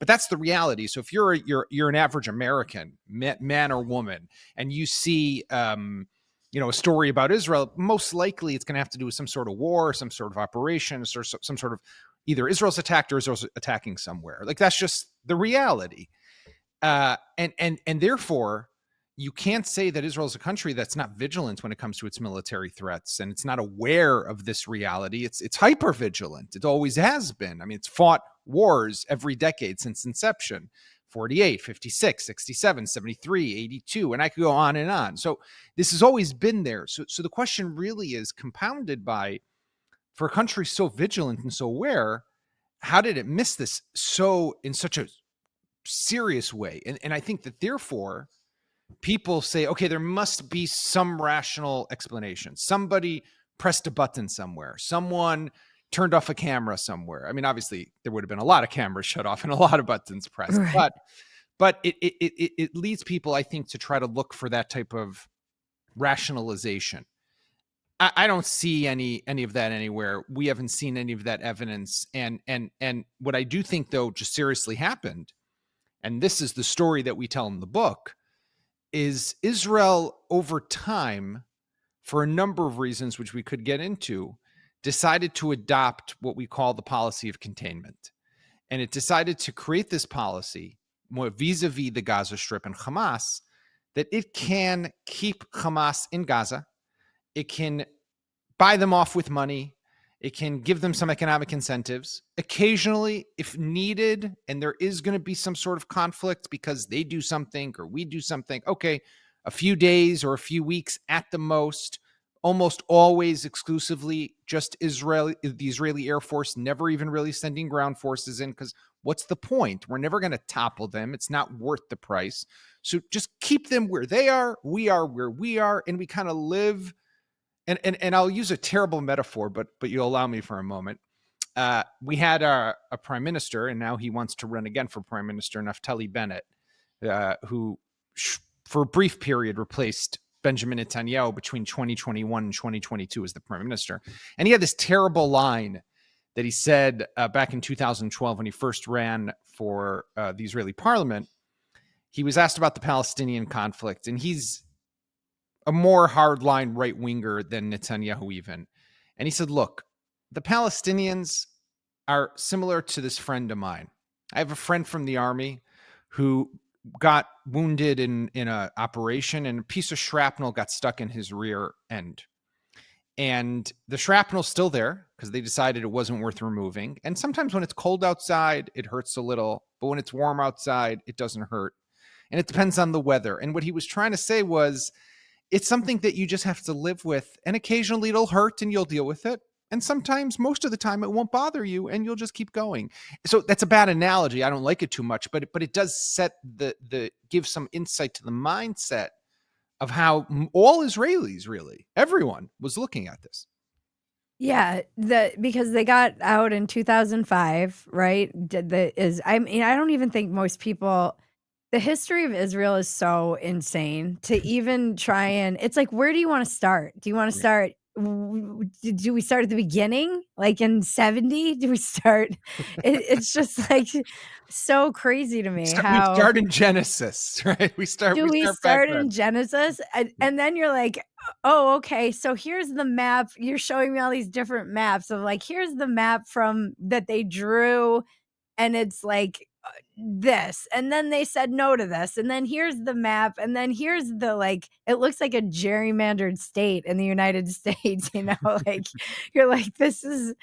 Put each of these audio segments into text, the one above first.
But that's the reality. So if you're an average American, man or woman, and you see a story about Israel, most likely it's going to have to do with some sort of war, some sort of operation, or some sort of either Israel's attacked or Israel's attacking somewhere. Like that's just the reality. And therefore, you can't say that Israel is a country that's not vigilant when it comes to its military threats, and it's not aware of this reality. It's hyper vigilant. It always has been. I mean, it's fought wars every decade since inception. 48, 56, 67, 73, 82, and I could go on and on. So this has always been there. So the question really is compounded by, for a country so vigilant and so aware, how did it miss this in such a serious way? And I think that therefore people say, okay, there must be some rational explanation. Somebody pressed a button somewhere. Someone turned off a camera somewhere. I mean, obviously there would have been a lot of cameras shut off and a lot of buttons pressed, right. but it leads people, I think, to try to look for that type of rationalization. I don't see any of that anywhere. We haven't seen any of that evidence. And what I do think, though, just seriously happened, and this is the story that we tell in the book, is Israel over time, for a number of reasons, which we could get into, decided to adopt what we call the policy of containment. And it decided to create this policy vis-a-vis the Gaza Strip and Hamas, that it can keep Hamas in Gaza. It can buy them off with money. It can give them some economic incentives. Occasionally, if needed, and there is going to be some sort of conflict because they do something or we do something, okay, a few days or a few weeks at the most, almost always exclusively just the Israeli Air Force, never even really sending ground forces in, because what's the point? We're never going to topple them. It's not worth the price. So just keep them where they are. We are where we are, and we kind of live. And I'll use a terrible metaphor, but you'll allow me for a moment. We had a prime minister, and now he wants to run again for prime minister, Naftali Bennett, who for a brief period replaced Benjamin Netanyahu between 2021 and 2022 as the prime minister. And he had this terrible line that he said back in 2012 when he first ran for the Israeli parliament. He was asked about the Palestinian conflict, and he's a more hardline right-winger than Netanyahu even. And he said, look, the Palestinians are similar to this friend of mine. I have a friend from the army who got wounded in an operation, and a piece of shrapnel got stuck in his rear end. And the shrapnel's still there because they decided it wasn't worth removing. And sometimes when it's cold outside, it hurts a little. But when it's warm outside, it doesn't hurt. And it depends on the weather. And what he was trying to say was, it's something that you just have to live with. And occasionally it'll hurt and you'll deal with it. And sometimes, most of the time, it won't bother you and you'll just keep going. So that's a bad analogy. I don't like it too much, but it does set give some insight to the mindset of how all Israelis, really, everyone was looking at this. Yeah, because they got out in 2005, right? I don't even think most people. The history of Israel is so insane to even try and. It's like, where do you want to start? Do you want to start? Do we start at the beginning, like in 70? Do we start? It's just like so crazy to me. We start in Genesis, right? We start in Genesis, and then you're like, oh, okay. So here's the map. You're showing me all these different maps of like, here's the map from that they drew, and it's like this, and then they said no to this, and then here's the map, and then here's the like, it looks like a gerrymandered state in the United States, you know, like you're like, this is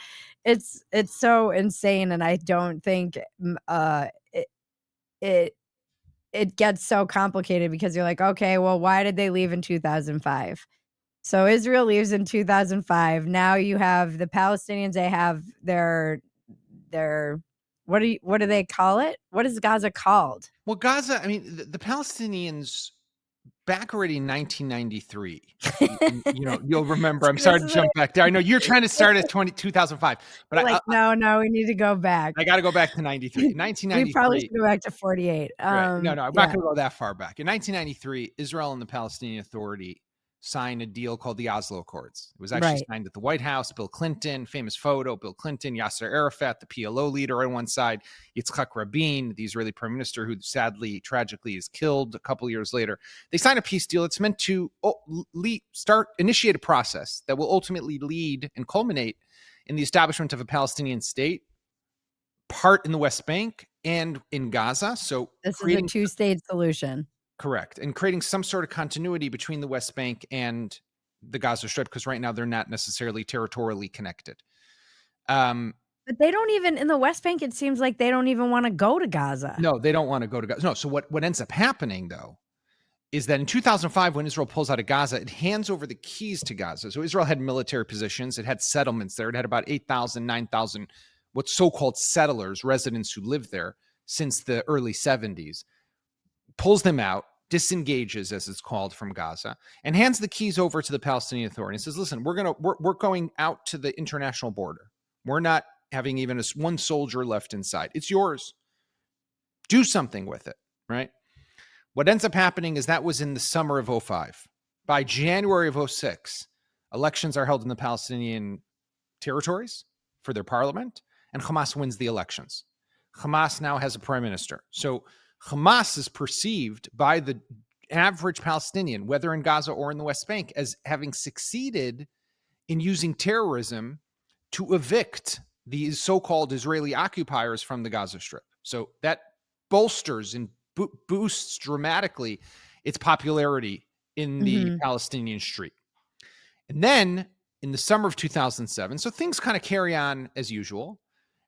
it's so insane. And I don't think it gets so complicated because you're like, okay, well, why did they leave in 2005? So Israel leaves in 2005. Now you have the Palestinians, they have their what do they call it? What is Gaza called? Well, Gaza, I mean, the Palestinians back already in 1993, you'll remember. I'm sorry to jump back there. I know you're trying to start at 2005, but like, no, we need to go back. I got to go back to 93. 1993. We probably should go back to 48. Right. No, I'm not going to go that far back. In 1993, Israel and the Palestinian Authority sign a deal called the Oslo Accords. It was actually Right. signed at the White House. Bill Clinton, famous photo, Bill Clinton, Yasser Arafat, the PLO leader on one side, Yitzhak Rabin, the Israeli prime minister who sadly, tragically is killed a couple years later. They signed a peace deal. It's meant to initiate a process that will ultimately lead and culminate in the establishment of a Palestinian state, part in the West Bank and in Gaza. So This is a creating two-state solution. Correct. And creating some sort of continuity between the West Bank and the Gaza Strip, because right now they're not necessarily territorially connected. But they don't even, in the West Bank, it seems like they don't even want to go to Gaza. No, they don't want to go to Gaza. No. So what ends up happening, though, is that in 2005, when Israel pulls out of Gaza, it hands over the keys to Gaza. So Israel had military positions. It had settlements there. It had about 8,000, 9,000, what's so-called settlers, residents who lived there since the early 70s, pulls them out, disengages, as it's called, from Gaza, and hands the keys over to the Palestinian Authority and says, listen, we're going out to the international border. We're not having even one soldier left inside. It's yours. Do something with it, right? What ends up happening is that was in the summer of 2005. By January of 2006, elections are held in the Palestinian territories for their parliament, and Hamas wins the elections. Hamas now has a prime minister. So Hamas is perceived by the average Palestinian, whether in Gaza or in the West Bank, as having succeeded in using terrorism to evict these so-called Israeli occupiers from the Gaza Strip. So that bolsters and boosts dramatically its popularity in the Palestinian street. And then in the summer of 2007, so things kind of carry on as usual.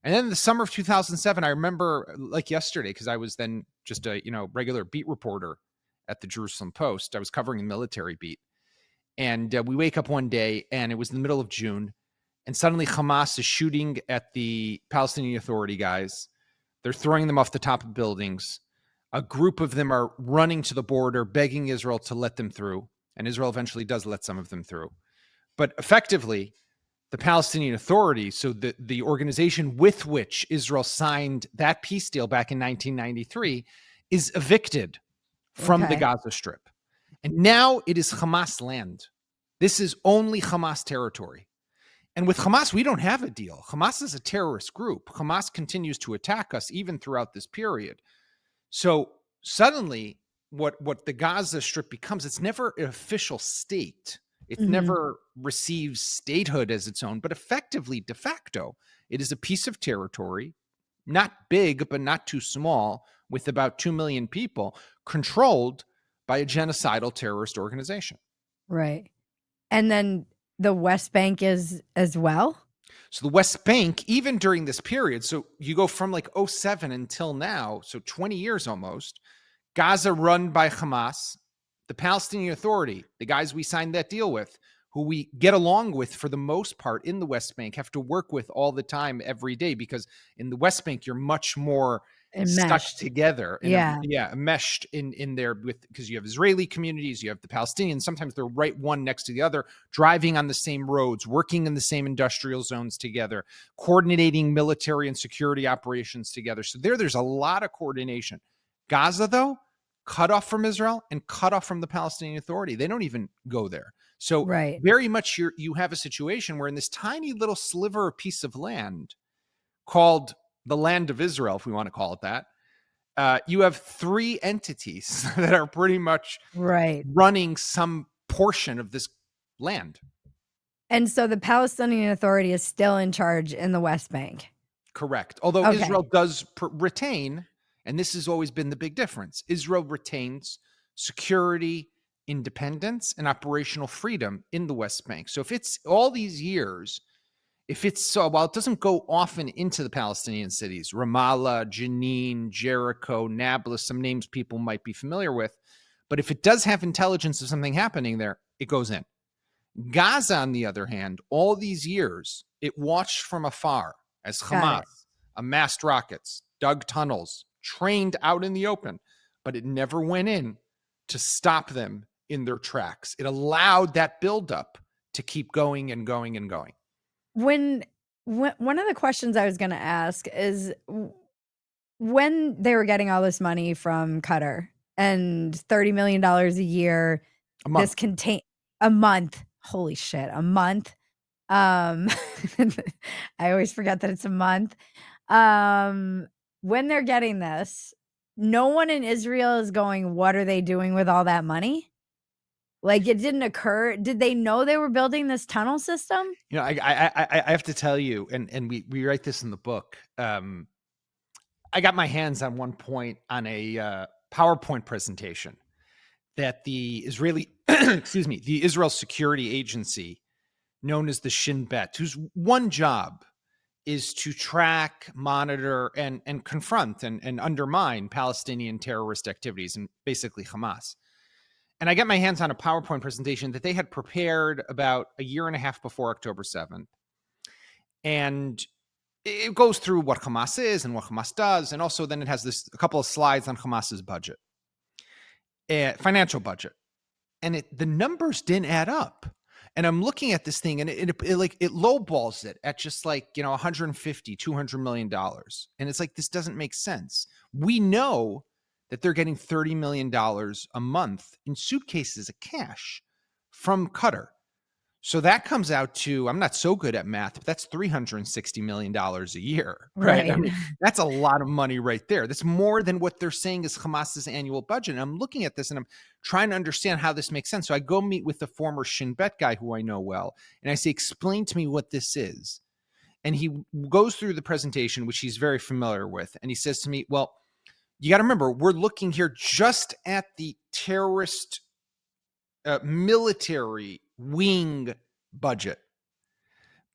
And then in the summer of 2007, I remember like yesterday, because I was then just a regular beat reporter at the Jerusalem Post. I was covering the military beat. And we wake up one day, and it was in the middle of June, and suddenly Hamas is shooting at the Palestinian Authority guys. They're throwing them off the top of buildings. A group of them are running to the border, begging Israel to let them through. And Israel eventually does let some of them through. But effectively, the Palestinian Authority, so the organization with which Israel signed that peace deal back in 1993, is evicted from the Gaza Strip. And now it is Hamas land. This is only Hamas territory. And with Hamas, we don't have a deal. Hamas is a terrorist group. Hamas continues to attack us even throughout this period. So suddenly, what the Gaza Strip becomes, it's never an official state. It never receives statehood as its own, but effectively, de facto, it is a piece of territory, not big, but not too small, with about 2 million people, controlled by a genocidal terrorist organization. Right. And then the West Bank is as well? So the West Bank, even during this period, so you go from like 2007 until now, so 20 years almost, Gaza run by Hamas, the Palestinian Authority, the guys we signed that deal with, who we get along with for the most part in the West Bank, have to work with all the time, every day, because in the West Bank, you're much more stuck together, meshed in there, with, because you have Israeli communities, you have the Palestinians, sometimes they're right one next to the other, driving on the same roads, working in the same industrial zones together, coordinating military and security operations together. So there's a lot of coordination. Gaza, though, cut off from Israel and cut off from the Palestinian Authority. They don't even go there. So very much you have a situation where in this tiny little sliver piece of land called the land of Israel, if we want to call it that, you have three entities that are pretty much running some portion of this land. And so the Palestinian Authority is still in charge in the West Bank. Correct. Although Israel does retain, and this has always been the big difference, Israel retains security, independence, and operational freedom in the West Bank. So if it's all these years, while it doesn't go often into the Palestinian cities, Ramallah, Jenin, Jericho, Nablus, some names people might be familiar with, but if it does have intelligence of something happening there, it goes in. Gaza, on the other hand, all these years, it watched from afar as Hamas amassed rockets, dug tunnels, trained out in the open, but it never went in to stop them in their tracks. It allowed that buildup to keep going and going and going. When one of the questions I was going to ask is, when they were getting all this money from Qatar and $30 million a year, a month. A month. Holy shit, a month. I always forget that it's a month. When they're getting this, no one in Israel is going, "What are they doing with all that money?" Like, it didn't occur. Did they know they were building this tunnel system? I have to tell you, and we write this in the book. I got my hands on one point on a PowerPoint presentation that the Israeli, excuse me, the Israel Security Agency, known as the Shin Bet, whose one job is to track, monitor, and confront and undermine Palestinian terrorist activities and basically Hamas. And I got my hands on a PowerPoint presentation that they had prepared about a year and a half before October 7th. And it goes through what Hamas is and what Hamas does. And also then it has a couple of slides on Hamas's budget, financial budget. And the numbers didn't add up. And I'm looking at this thing and it lowballs it at just like, 150, $200 million. And it's like, this doesn't make sense. We know that they're getting $30 million a month in suitcases of cash from Qatar. So that comes out to, I'm not so good at math, but that's $360 million a year, right? I mean, that's a lot of money right there. That's more than what they're saying is Hamas's annual budget. And I'm looking at this and I'm trying to understand how this makes sense. So I go meet with the former Shin Bet guy who I know well. And I say, explain to me what this is. And he goes through the presentation, which he's very familiar with. And he says to me, well, you got to remember, we're looking here just at the terrorist military wing budget.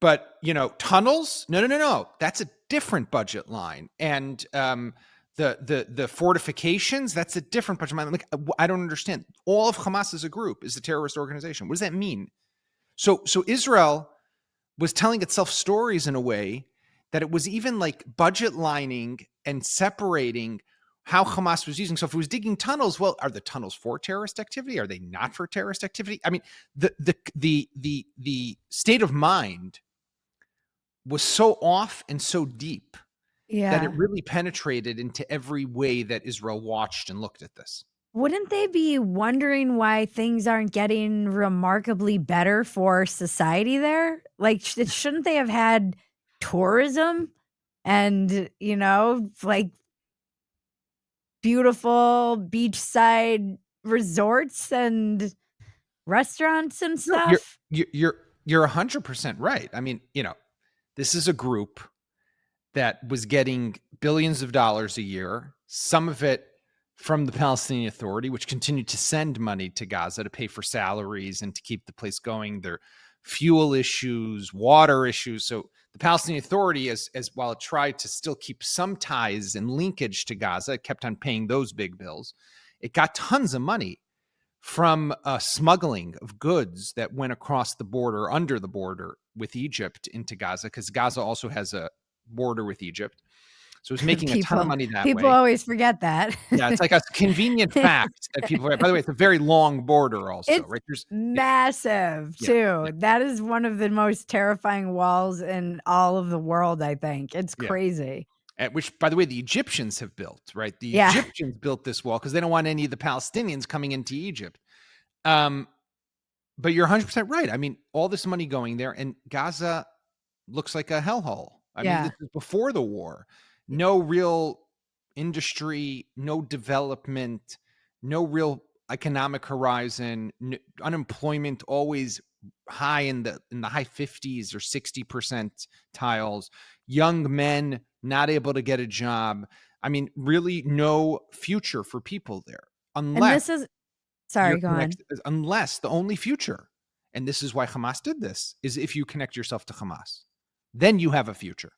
But, tunnels? No. That's a different budget line. And the fortifications, that's a different budget line. Like, I don't understand. All of Hamas as a group is a terrorist organization. What does that mean? So Israel was telling itself stories in a way that it was even like budget lining and separating how Hamas was using. So if it was digging tunnels, well, are the tunnels for terrorist activity? Are they not for terrorist activity? I mean, the state of mind was so off and so deep that it really penetrated into every way that Israel watched and looked at this. Wouldn't they be wondering why things aren't getting remarkably better for society there? Like, shouldn't they have had tourism and, like beautiful beachside resorts and restaurants and No, stuff? you're 100% right. I mean, this is a group that was getting billions of dollars a year, some of it from the Palestinian Authority, which continued to send money to Gaza to pay for salaries and to keep the place going. Their fuel issues, water issues. So the Palestinian Authority, as while it tried to still keep some ties and linkage to Gaza, it kept on paying those big bills. It got tons of money from smuggling of goods that went across the border, under the border with Egypt into Gaza, because Gaza also has a border with Egypt. So it's making a ton of money that way. People always forget that. Yeah, it's like a convenient fact that people forget. By the way, it's a very long border also, it's right? There's massive, too. Yeah. That is one of the most terrifying walls in all of the world, I think. It's crazy. Which, by the way, the Egyptians have built, right? The Egyptians built this wall because they don't want any of the Palestinians coming into Egypt. But you're 100% right. I mean, all this money going there, and Gaza looks like a hellhole. I mean, this is before the war. No real industry, no development, no real economic horizon, unemployment always high in the high 50s or 60% tiles. Young men not able to get a job. I mean, really no future for people there. Unless unless the only future, and this is why Hamas did this, is if you connect yourself to Hamas, then you have a future.